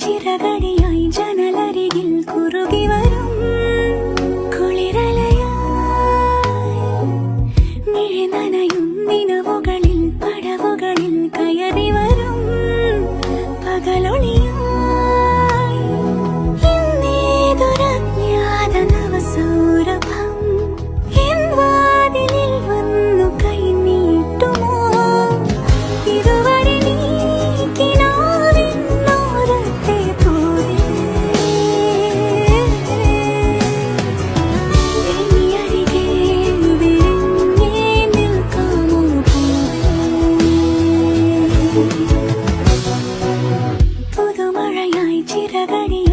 ചിറകടിയായി ജനലരികിൽ കുറുകി വരും കുളിരലയായി മിഴി നനയും നിലവുകളിൽ പടവുകളിൽ കയറി വരും പകലൊളിയായി ഇന്നേതൊരജ്ഞാത നവസൗരഭം എൻ വാതിലിൽ വന്നു കൈ നീട്ടുമോ ഇതുവരെ നീ കിനാവിനോരത്തെ പോലെ ഇനി അരികെ വിരിഞ്ഞേ നിൽക്കാമോ പുതുമഴയായി ചിറകടിയായി